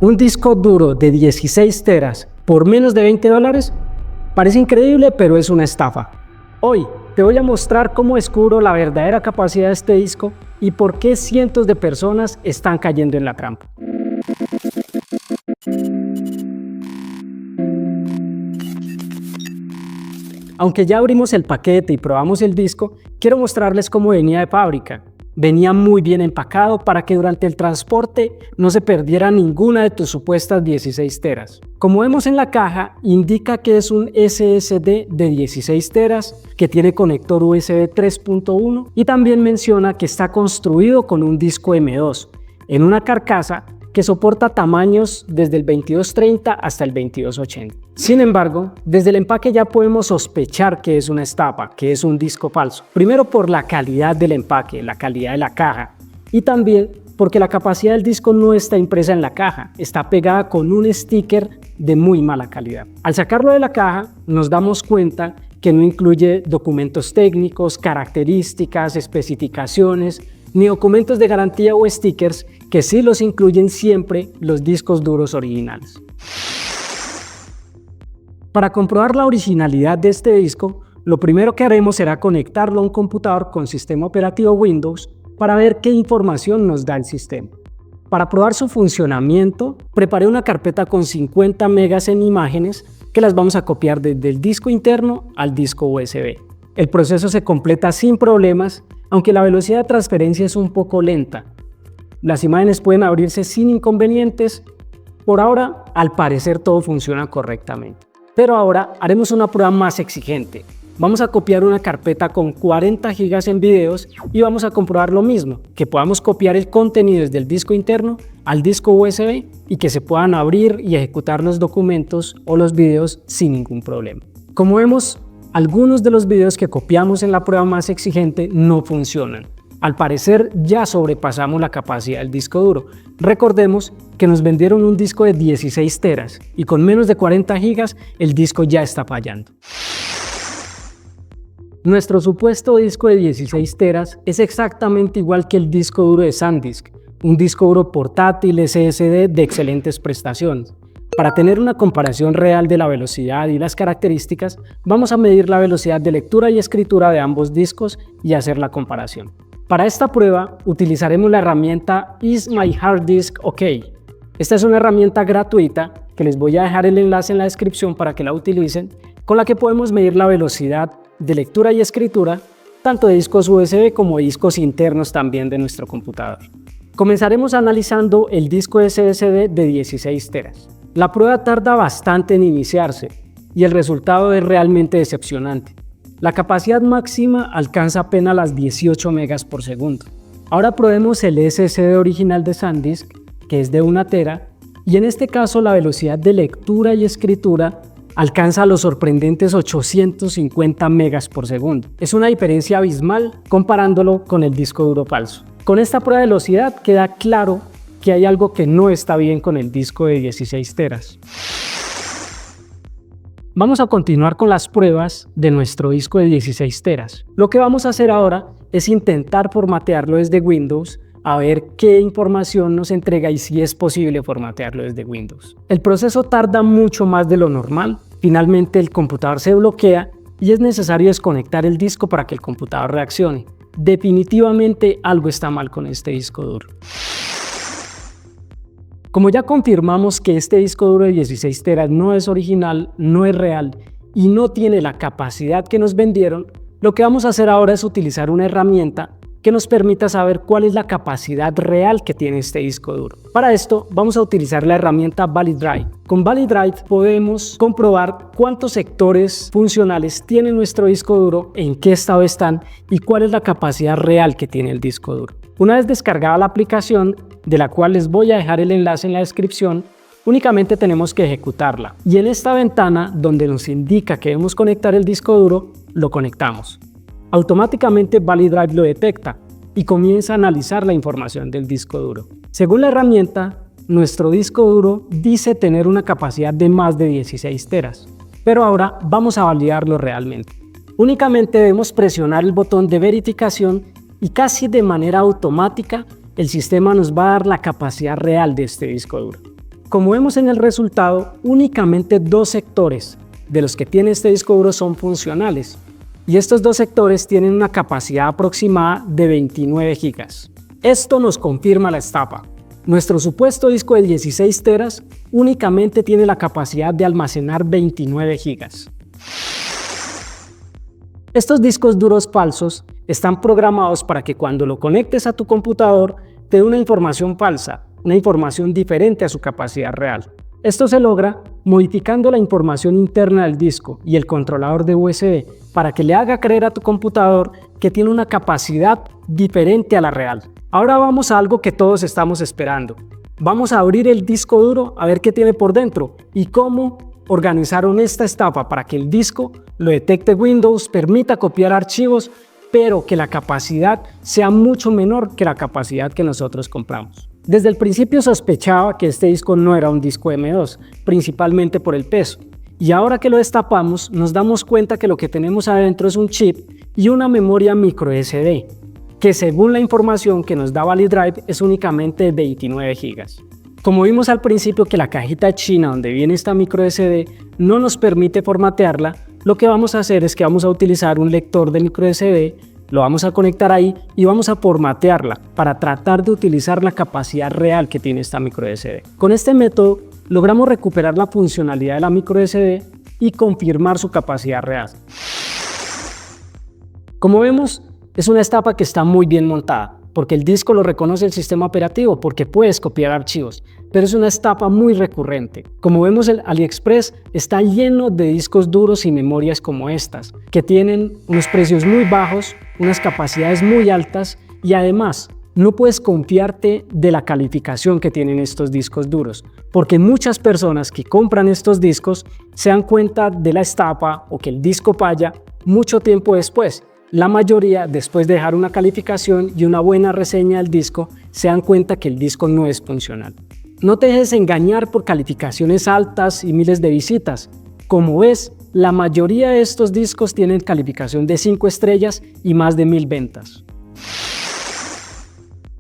Un disco duro de 16 teras por menos de $20 parece increíble, pero es una estafa. Hoy te voy a mostrar cómo descubro la verdadera capacidad de este disco y por qué cientos de personas están cayendo en la trampa. Aunque ya abrimos el paquete y probamos el disco, quiero mostrarles cómo venía de fábrica. Venía muy bien empacado para que durante el transporte no se perdiera ninguna de tus supuestas 16 teras. Como vemos en la caja, indica que es un SSD de 16 teras que tiene conector USB 3.1 y también menciona que está construido con un disco M2 en una carcasa que soporta tamaños desde el 2230 hasta el 2280. Sin embargo, desde el empaque ya podemos sospechar que es una estafa, que es un disco falso. Primero por la calidad del empaque, la calidad de la caja, y también porque la capacidad del disco no está impresa en la caja, está pegada con un sticker de muy mala calidad. Al sacarlo de la caja, nos damos cuenta que no incluye documentos técnicos, características, especificaciones, ni documentos de garantía o stickers que sí los incluyen siempre los discos duros originales. Para comprobar la originalidad de este disco, lo primero que haremos será conectarlo a un computador con sistema operativo Windows para ver qué información nos da el sistema. Para probar su funcionamiento, preparé una carpeta con 50 megas en imágenes que las vamos a copiar desde el disco interno al disco USB. El proceso se completa sin problemas, aunque la velocidad de transferencia es un poco lenta. Las imágenes pueden abrirse sin inconvenientes. Por ahora, al parecer todo funciona correctamente. Pero ahora haremos una prueba más exigente. Vamos a copiar una carpeta con 40 GB en videos y vamos a comprobar lo mismo, que podamos copiar el contenido desde el disco interno al disco USB y que se puedan abrir y ejecutar los documentos o los videos sin ningún problema. Como vemos, algunos de los videos que copiamos en la prueba más exigente no funcionan. Al parecer ya sobrepasamos la capacidad del disco duro. Recordemos que nos vendieron un disco de 16 teras y con menos de 40 GB el disco ya está fallando. Nuestro supuesto disco de 16 teras es exactamente igual que el disco duro de SanDisk, un disco duro portátil SSD de excelentes prestaciones. Para tener una comparación real de la velocidad y las características, vamos a medir la velocidad de lectura y escritura de ambos discos y hacer la comparación. Para esta prueba utilizaremos la herramienta Is My Hard Disk OK? Esta es una herramienta gratuita que les voy a dejar el enlace en la descripción para que la utilicen, con la que podemos medir la velocidad de lectura y escritura tanto de discos USB como de discos internos también de nuestro computador. Comenzaremos analizando el disco SSD de 16 teras. La prueba tarda bastante en iniciarse y el resultado es realmente decepcionante. La capacidad máxima alcanza apenas las 18 megas por segundo. Ahora probemos el SSD original de SanDisk, que es de 1 tera, y en este caso la velocidad de lectura y escritura alcanza los sorprendentes 850 megas por segundo. Es una diferencia abismal comparándolo con el disco duro falso. Con esta prueba de velocidad queda claro que hay algo que no está bien con el disco de 16 teras. Vamos a continuar con las pruebas de nuestro disco de 16 teras. Lo que vamos a hacer ahora es intentar formatearlo desde Windows a ver qué información nos entrega y si es posible formatearlo desde Windows. El proceso tarda mucho más de lo normal. Finalmente el computador se bloquea y es necesario desconectar el disco para que el computador reaccione. Definitivamente algo está mal con este disco duro. Como ya confirmamos que este disco duro de 16 teras no es original, no es real y no tiene la capacidad que nos vendieron, lo que vamos a hacer ahora es utilizar una herramienta que nos permita saber cuál es la capacidad real que tiene este disco duro. Para esto vamos a utilizar la herramienta ValidDrive. Con ValidDrive podemos comprobar cuántos sectores funcionales tiene nuestro disco duro, en qué estado están y cuál es la capacidad real que tiene el disco duro. Una vez descargada la aplicación, de la cual les voy a dejar el enlace en la descripción, únicamente tenemos que ejecutarla. Y en esta ventana donde nos indica que debemos conectar el disco duro, lo conectamos. Automáticamente ValidDrive lo detecta y comienza a analizar la información del disco duro. Según la herramienta, nuestro disco duro dice tener una capacidad de más de 16 teras, pero ahora vamos a validarlo realmente. Únicamente debemos presionar el botón de verificación y casi de manera automática el sistema nos va a dar la capacidad real de este disco duro. Como vemos en el resultado, únicamente 2 sectores de los que tiene este disco duro son funcionales, y estos 2 sectores tienen una capacidad aproximada de 29 GB. Esto nos confirma la estafa. Nuestro supuesto disco de 16 teras únicamente tiene la capacidad de almacenar 29 GB. Estos discos duros falsos están programados para que cuando lo conectes a tu computador te dé una información falsa, una información diferente a su capacidad real. Esto se logra modificando la información interna del disco y el controlador de USB para que le haga creer a tu computador que tiene una capacidad diferente a la real. Ahora vamos a algo que todos estamos esperando. Vamos a abrir el disco duro a ver qué tiene por dentro y cómo organizaron esta estafa para que el disco lo detecte Windows, permita copiar archivos, pero que la capacidad sea mucho menor que la capacidad que nosotros compramos. Desde el principio sospechaba que este disco no era un disco M2, principalmente por el peso. Y ahora que lo destapamos, nos damos cuenta que lo que tenemos adentro es un chip y una memoria micro SD, que según la información que nos da Valid Drive es únicamente de 29 GB. Como vimos al principio que la cajita china donde viene esta micro SD no nos permite formatearla, lo que vamos a hacer es que vamos a utilizar un lector de micro SD, lo vamos a conectar ahí y vamos a formatearla para tratar de utilizar la capacidad real que tiene esta micro SD. Con este método logramos recuperar la funcionalidad de la micro SD y confirmar su capacidad real. Como vemos, es una estafa que está muy bien montada, porque el disco lo reconoce el sistema operativo, porque puedes copiar archivos, pero es una estafa muy recurrente. Como vemos, el AliExpress está lleno de discos duros y memorias como estas, que tienen unos precios muy bajos, unas capacidades muy altas y además no puedes confiarte de la calificación que tienen estos discos duros, porque muchas personas que compran estos discos se dan cuenta de la estafa o que el disco falla mucho tiempo después. La mayoría, después de dejar una calificación y una buena reseña del disco, se dan cuenta que el disco no es funcional. No te dejes engañar por calificaciones altas y miles de visitas. Como ves, la mayoría de estos discos tienen calificación de 5 estrellas y más de 1000 ventas.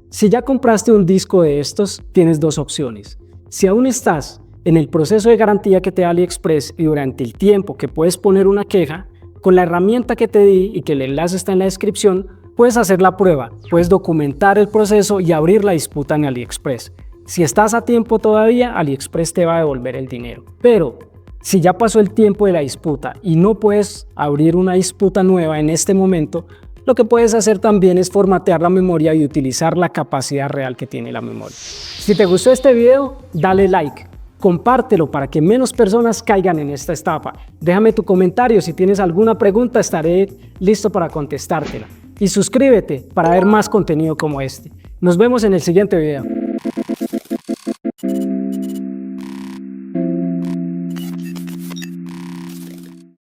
Si ya compraste un disco de estos, tienes 2 opciones. Si aún estás en el proceso de garantía que te da AliExpress y durante el tiempo que puedes poner una queja, con la herramienta que te di y que el enlace está en la descripción, puedes hacer la prueba, puedes documentar el proceso y abrir la disputa en AliExpress. Si estás a tiempo todavía, AliExpress te va a devolver el dinero. Pero si ya pasó el tiempo de la disputa y no puedes abrir una disputa nueva en este momento, lo que puedes hacer también es formatear la memoria y utilizar la capacidad real que tiene la memoria. Si te gustó este video, dale like. Compártelo para que menos personas caigan en esta estafa. Déjame tu comentario, si tienes alguna pregunta estaré listo para contestártela. Y suscríbete para ver más contenido como este. Nos vemos en el siguiente video.